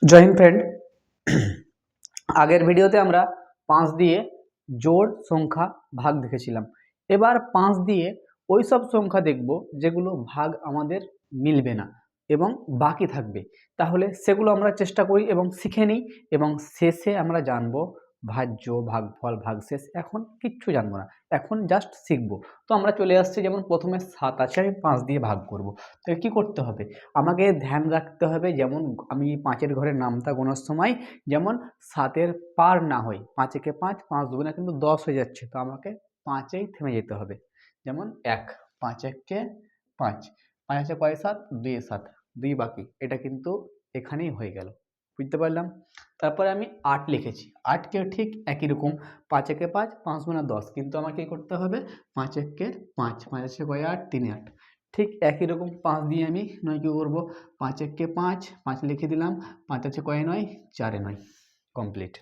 Join friend, আগের ভিডিওতে আমরা 5 দিয়ে জোড় সংখ্যা ভাগ দেখেছিলাম। এবার 5 দিয়ে ওই সব সংখ্যা দেখব যেগুলো ভাগ আমাদের মিলবে না এবং বাকি থাকবে। তাহলে সেগুলো আমরা চেষ্টা করি এবং শিখে নিই, এবং শেষে আমরা জানবো ভাজ্য, ভাগফল, ভাগশেষ। এখন কিচ্ছু জানবো না, এখন জাস্ট শিখবো। তো আমরা চলে আসছি, যেমন প্রথমে 7 আছে, আমি 5 দিয়ে ভাগ করব। তো কি করতে হবে আমাকে ধ্যান রাখতে হবে, যেমন আমি 5-এর ঘরের নামটা গোনার সময় যেমন 7-এর পার না হয়। 5 একে 5, 5 দুগুণে কিন্তু 10 হয়ে যাচ্ছে, তো আমাকে 5-এই থেমে যেতে হবে। যেমন 1, 5 একে 5, 5 আছে কয় 7, 2 7, 2 বাকি, এটা কিন্তু এখানেই হয়ে গেল, বুঝতে পারলাম। তারপরে আমি 8 লিখেছি, 8কে ঠিক একই রকম 5 একে 5, 5 গুণা 10, কিন্তু আমাকে কি করতে হবে 5 একে 5, 5 আছে কয় 8, 3 8, ঠিক একই রকম 5 দিয়ে আমি 9 কি করবো, 5 একে 5, 5 লিখে দিলাম, 5 আছে কয় 9, 4 9, কমপ্লিট।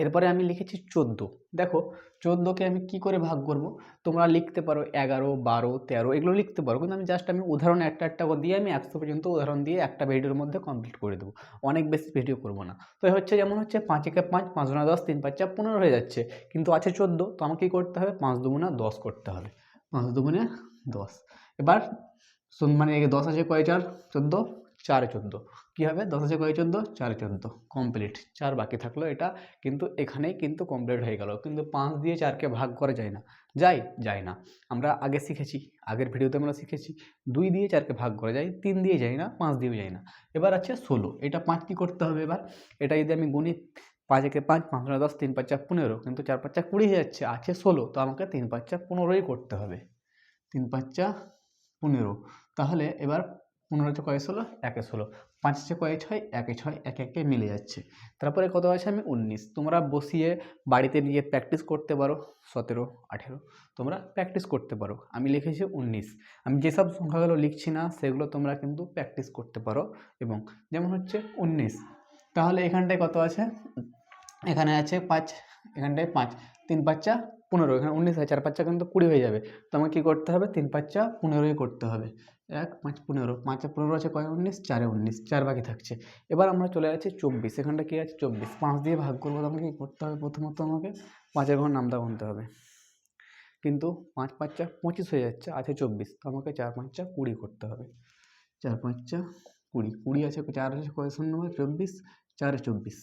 এরপরে আমি লিখেছি 14। দেখো 14কে আমি কি করে ভাগ করব, তোমরা লিখতে পারো 11, 12, 13, এগুলো লিখতে পারো, কিন্তু আমি উদাহরণ একটা একটা করে দিয়ে আমি 100 পর্যন্ত উদাহরণ দিয়ে একটা ভিডিওর মধ্যে কমপ্লিট করে দেবো, অনেক বেশি ভিডিও করব না। তো হচ্ছে যেমন হচ্ছে 5 একে 5, 5 গুণা 10, 3 5 15 হয়ে যাচ্ছে, কিন্তু আছে 14, তো আমাকে কি করতে হবে 5 দুগুণা 10 করতে হবে, 5 দুগুণে 10। এবার মানে 10 আছে কয় 4, 14, 4 14, কি হবে 10 আছে কয় 14, 4 14, কমপ্লিট। 4 বাকি থাকলো, এটা কিন্তু এখানেই কিন্তু কমপ্লিট হয়ে গেল। কিন্তু 5 দিয়ে 4কে ভাগ করা যায় না, যায় না। আমরা আগে শিখেছি, আগের ভিডিওতে আমরা শিখেছি 2 দিয়ে 4কে ভাগ করা যায়, 3 দিয়ে যায় না, 5 দিয়েও যায় না। এবার আছে 16, এটা 5 কি করতে হবে, এবার এটা যদি আমি গুণি 5 একে 5, 5 গুণা 10, 3 5 15, কিন্তু 4 5 20 হয়ে যাচ্ছে, আছে 16, তো আমাকে 3 5 15ই করতে হবে, 3 5 15। তাহলে এবার 15 হচ্ছে কয় 16, 1 16, 5 হচ্ছে কয় 6, 1 6, 1 1 মিলে যাচ্ছে। তারপরে কত আছে আমি 19, তোমরা বসিয়ে বাড়িতে নিয়ে প্র্যাকটিস করতে পারো। 17 18 তোমরা প্র্যাকটিস করতে পারো, আমি লিখেছি 19। আমি যেসব সংখ্যাগুলো লিখছি না সেগুলো তোমরা কিন্তু প্র্যাকটিস করতে পারো। এবং যেমন হচ্ছে 19, তাহলে এখানটায় কত আছে, এখানে আছে 5, এখানটায় 5, 3 5 15, এখানে 19 আছে, 4 5 কিন্তু 20 হয়ে যাবে। তো আমাকে কী করতে হবে 3 5 15ই করতে হবে, 1 5 15, 5 15 আছে কয় 19, 4 19, 4 বাকি থাকছে। এবার আমরা চলে যাচ্ছি 24, এখানটা কী আছে 24, 5 দিয়ে ভাগ করবো, তো আমাকে কী করতে হবে, প্রথমত আমাকে 5-এর ঘর নামটা গুনতে হবে, কিন্তু 5 5 25 হয়ে যাচ্ছে, আছে 24, তো আমাকে 4 5 20 করতে হবে, 4 5 20, 20 আছে 4 আছে কয় শূন্য 24, 4 24।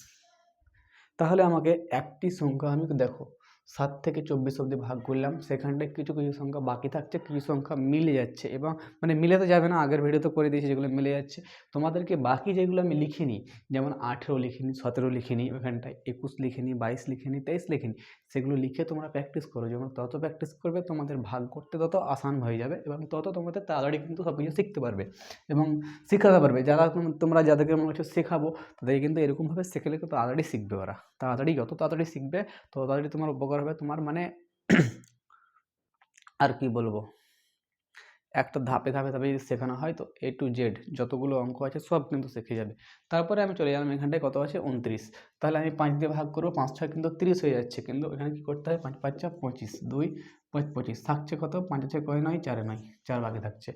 তাহলে আমাকে একটি সংখ্যা, আমি দেখো 7 থেকে 24 অবধি ভাগ করলাম, সেখানটায় কিছু কিছু সংখ্যা বাকি থাকছে, কিছু সংখ্যা মিলে যাচ্ছে, এবং মানে মিলে তো যাবে না, আগের ভিডিওতে করে দিয়েছি যেগুলো মিলে যাচ্ছে। তোমাদেরকে বাকি যেগুলো আমি লিখিনি, যেমন 18 লিখিনি, 17 লিখিনি, ওখানটায় 21 লিখিনি, 22 লিখিনি, 23 লিখিনি, সেগুলো লিখে তোমরা প্র্যাকটিস করো। যেমন তত প্র্যাকটিস করবে তোমাদের ভাগ করতে তত আসান হয়ে যাবে, এবং তত তোমাদের তাড়াতাড়ি কিন্তু সব কিছু শিখতে পারবে এবং শেখাতে পারবে। যারা তোমরা যাদেরকে মনে হচ্ছে শেখাবো, তাদেরকে কিন্তু এরকমভাবে শেখালে কিন্তু তাড়াতাড়ি শিখবে ওরা। তাড়াতাড়ি, যত তাড়াতাড়ি শিখবে তত তাড়াতাড়ি তোমার উপকার হবে, তোমার মানে আর কি বলবো, একটা ধাপে ধাপে ধাপে যদি শেখানো হয় তো A to Z যতগুলো অঙ্ক আছে সব কিন্তু শিখে যাবে। তারপরে আমি চলে গেলাম, এখানটায় কত আছে 29, তাহলে আমি 5 দিয়ে ভাগ করবো, 5 6 কিন্তু 30 হয়ে যাচ্ছে, কিন্তু এখানে কি করতে হয় 5 5 25, 2 5 25, থাকছে কত 5 আছে কয় 9, 4 9, 4 বাকি থাকছে।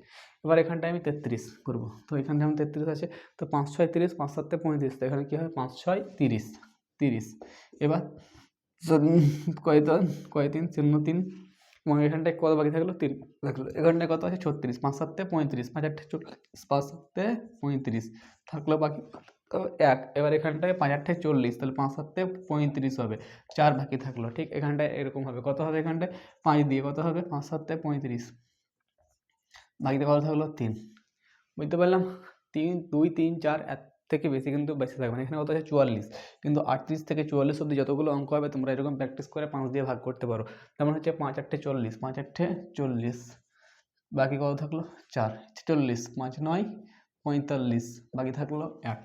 এবার এখানটায় আমি 33 করবো, তো এখানটায় আমি 33 আছে, তো 5 6 30, 5 7 35, তো এখানে কি হয় 5 6 30, 30। এবার কয় 3 শূন্য 3, এবং এখানটায় কত বাকি থাকলো 3 থাকলো, এখানটায় কত আছে 36, 5 7 35, 5 8 40, 5 7 35 থাকলো বাকি 1। এবার এখানটায় 5 8 40, তাহলে 5 7 35 হবে, 4 বাকি থাকলো। ঠিক এখানটায় এরকম হবে, কত হবে এখানটায় 5 দিয়ে কত হবে 5 7 35, বাকিতে কত থাকলো 3, বুঝতে পারলাম। 3 2 3 4 এর থেকে বেশি কিন্তু বেশি থাকবে না। এখানে কত আছে 44, কিন্তু 38 থেকে 44 অবধি যতগুলো অঙ্ক হবে তোমরা এরকম প্র্যাকটিস করে 5 দিয়ে ভাগ করতে পারো। যেমন হচ্ছে 5 8 40, 5 8 40, বাকি কত থাকলো 4 40, 5 9 45, বাকি থাকলো 1।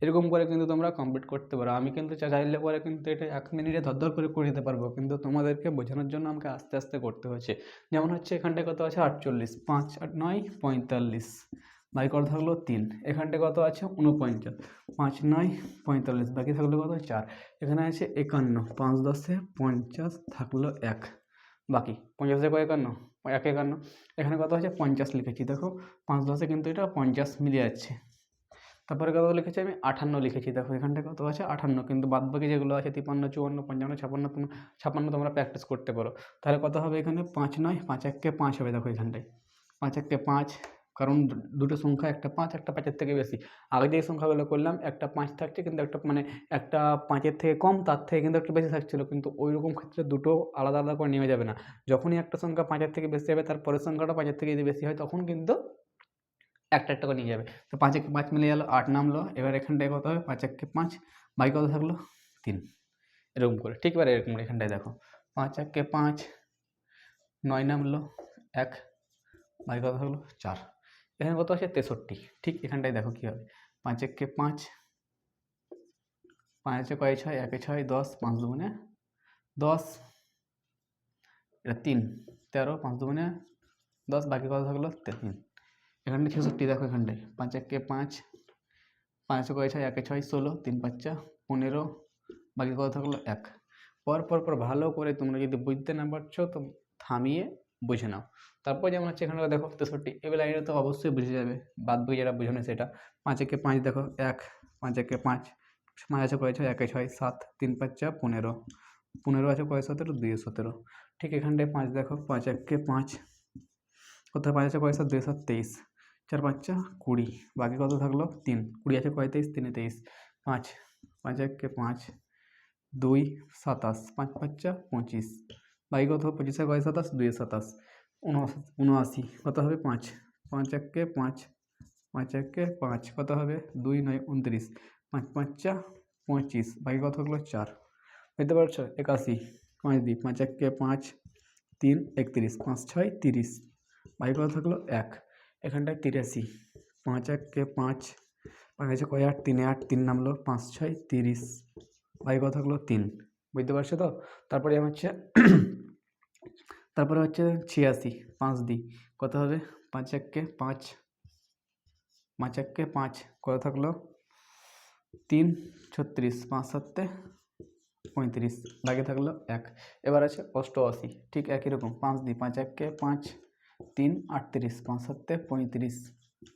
এরকম করে কিন্তু তোমরা কমপ্লিট করতে পারো। আমি কিন্তু চাইলে পরে কিন্তু এটা 1 মিনিটে ধর করে করে দিতে পারবো, কিন্তু তোমাদেরকে বোঝানোর জন্য আমাকে আস্তে আস্তে করতে হচ্ছে। যেমন হচ্ছে এখানটায় কত আছে 48, 5 8 9 45, বাকি কত থাকলো 3, এখানটায় কত আছে 49, 5 9 45, বাকি থাকলো কত 4, এখানে আছে 51, 5 10 50, থাকলো 1, বাকি 50 কয় 51, 1 51, এখানে কত আছে 50 লিখেছি, দেখো 5 10 কিন্তু এটা 50 মিলে যাচ্ছে, তারপরে কত লিখেছি আমি 58 লিখেছি, দেখো এখানটায় কত আছে 58, কিন্তু বাদবাকি যেগুলো আছে 53, 54, 55, 56 তোমরা প্র্যাকটিস করতে পারো। তাহলে কত হবে এখানে 5 9 5 1 5 হবে, দেখো এখানটায় 5 1 5, কারণ দুটো সংখ্যা, একটা 5 একটা 5-এর থেকে বেশি। আগে যে সংখ্যাগুলো করলাম একটা 5 থাকছে, কিন্তু একটা মানে একটা 5-এর থেকে কম, তার থেকে কিন্তু একটু বেশি থাকছিলো, কিন্তু ওই রকম ক্ষেত্রে দুটো আলাদা আলাদা করে নেমে যাবে না। যখনই একটা সংখ্যা 5-এর থেকে বেশি হবে, তার পরের সংখ্যাটা 5-এর থেকে যদি বেশি হয়, তখন কিন্তু একটা একটা করে নিয়ে যাবে। তো 5 1 5 মিলে গেল, 8 নামলো। এবার এখানটায় কত হবে 5 1 5, বাকি কত থাকলো 3, এরকম করে। ঠিক এবার এরকম করে এখানটায় দেখো 5 1 5, 9 নামলো 1, বাকি কত থাকলো 4, এখানে কত আছে 63। ঠিক এখানটায় দেখো কী হবে 5 1 5, 5 কয় 6, 1 6 10, 5 দুগুণে 10, এটা 3 13, 5 দুগুণে 10, বাকি কত থাকলো 3, এখানটায় 66। দেখো এখানটায় 5 1 5, 5 কয় 6, 1 6 16, 3 5 15, বাকি কত থাকলো 1। পর ভালো করে তোমরা যদি বুঝতে না পারছো তো থামিয়ে বুঝে নাও। তারপর যেমন হচ্ছে এখানে দেখো 63, এবার লাইনে তো অবশ্যই বুঝে যাবে, বাদ বাকি যেটা বুঝো না সেটা। 5 1 5 দেখো 1, 5 1 5, 5 আছে কয় 6, 1 6 7, 3 5 15, 15 আছে কয় 17, 2 17। ঠিক এখানটায় 5 দেখো 5 1 5, কোথায় 5 আছে কয় 7, 2 7 23, 4 5 20, বাকি কত থাকলো 3, 20 আছে কয় 23, 3 23, 5 5 1 5, 2 27, 5 5 25, বাকি কত 25 কয় 27, 2 27, 79, কত হবে 5 5 1 5, 5 1 5, কত হবে 2 9 29, 5 5 25, বাকি কত থাকলো 4, বুঝতে পারছো 81, 5 2 5 1 5, 3 31, 5 6 30, বাকি কত থাকলো 1, এখানটায় 83, 5 1 5, 5 আছে কয় 8, 3 8, 3 নামলো 5 6 30, বাকি কত থাকলো 3, বুঝতে পারছো তো। তারপরে হচ্ছে তারপরে হচ্ছে 86, 5 দিই কত হবে 5 1 5, 5 1 5, কত থাকলো 3 36, 5 7 35, বাকি থাকলো 1। এবার আছে 88, ঠিক একই রকম 5 দিই 5 1 5, 3 38, 5 7 35,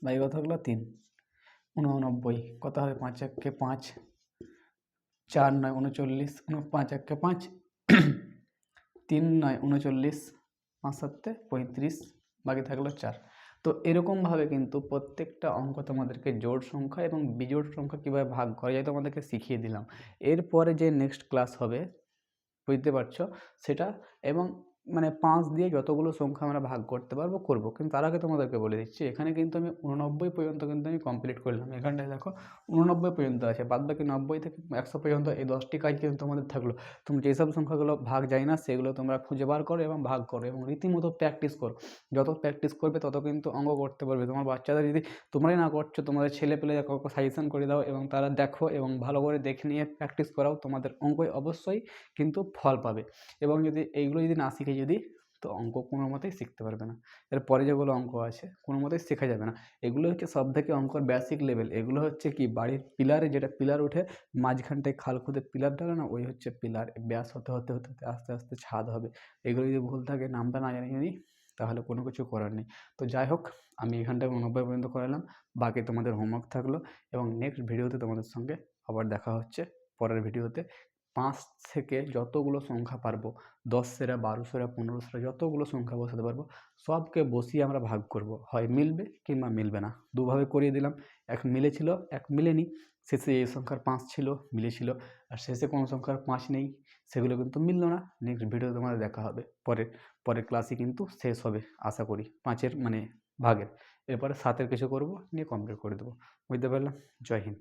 বাকি কত থাকলো 3, 89, কত হবে 5 1 5, 4 9 39, 5 1 5, 3 9 39, 5 7 35, বাকি থাকলো 4। তো এরকমভাবে কিন্তু প্রত্যেকটা অঙ্ক তোমাদেরকে জোড় সংখ্যা এবং বিজোড় সংখ্যা কীভাবে ভাগ করা যায় তোমাদেরকে শিখিয়ে দিলাম। এরপরে যে নেক্সট ক্লাস হবে, বুঝতে পারছো সেটা, এবং মানে 5 দিয়ে যতগুলো সংখ্যা আমরা ভাগ করতে পারবো করবো, কিন্তু তার আগে তোমাদেরকে বলে দিচ্ছি এখানে কিন্তু আমি 89 পর্যন্ত কিন্তু আমি কমপ্লিট করলাম। এখানটায় দেখো 89 পর্যন্ত আছে, বাদ বাকি 90 থেকে 100 পর্যন্ত এই 10টি কাজ কিন্তু তোমাদের থাকলো। তুমি যেসব সংখ্যাগুলো ভাগ যায় না সেগুলো তোমরা খুঁজে বার করো এবং ভাগ করো এবং রীতিমতো প্র্যাকটিস করো। যত প্র্যাকটিস করবে তত কিন্তু অঙ্ক করতে পারবে। তোমার বাচ্চাদের যদি তোমরাই না করছো, তোমাদের ছেলে পেলে কাউকে সাজেশন করে দাও এবং তারা দেখো এবং ভালো করে দেখে নিয়ে প্র্যাকটিস করাও, তোমাদের অঙ্কই অবশ্যই কিন্তু ফল পাবে। এবং যদি এইগুলো যদি না শিখে তো অঙ্ক কোনো মতেই শিখতে পারবে না। এরপরে যেগুলো অঙ্ক আছে কোনো মতেই শেখা যাবে না। এগুলো হচ্ছে সব থেকে অঙ্কর বেসিক লেভেল। এগুলো হচ্ছে কি বাড়ির পিলারে, যেটা পিলার উঠে মাঝখানটায় খাল খুদে পিলার ডালে না, ওই হচ্ছে পিলার। ব্যাস হতে হতে হতে হতে আস্তে আস্তে ছাদ হবে। এগুলো যদি ভুল থাকে, নামটা না জানি তাহলে কোনো কিছু করার নেই। তো যাই হোক, আমি এখানটায় 89 পর্যন্ত করালাম, বাকি তোমাদের হোমওয়ার্ক থাকলো। এবং নেক্সট ভিডিওতে তোমাদের সঙ্গে আবার দেখা হচ্ছে পরের ভিডিওতে। 5 থেকে যতগুলো সংখ্যা পারবো, 10 সেরা 12 সেরা 15 সেরা যতগুলো সংখ্যা বসাতে পারবো সবকে বসিয়ে আমরা ভাগ করব। হয় মিলবে কিংবা মিলবে না, দুভাবে করিয়ে দিলাম। এক মিলেছিল, এক মিলেনি। শেষে এই সংখ্যার 5 ছিল, মিলেছিল, আর শেষে কোনো সংখ্যার 5 নেই, সেগুলো কিন্তু মিললো না। নেক্সট ভিডিওতে তোমাদের দেখা হবে, পরের ক্লাসে কিন্তু শেষ হবে আশা করি 5-এর মানে ভাগের। এরপরে 7-এর কিছু করব, নিয়ে কমপ্লিট করে দেবো। বুঝতে পারলাম। জয় হিন্দ।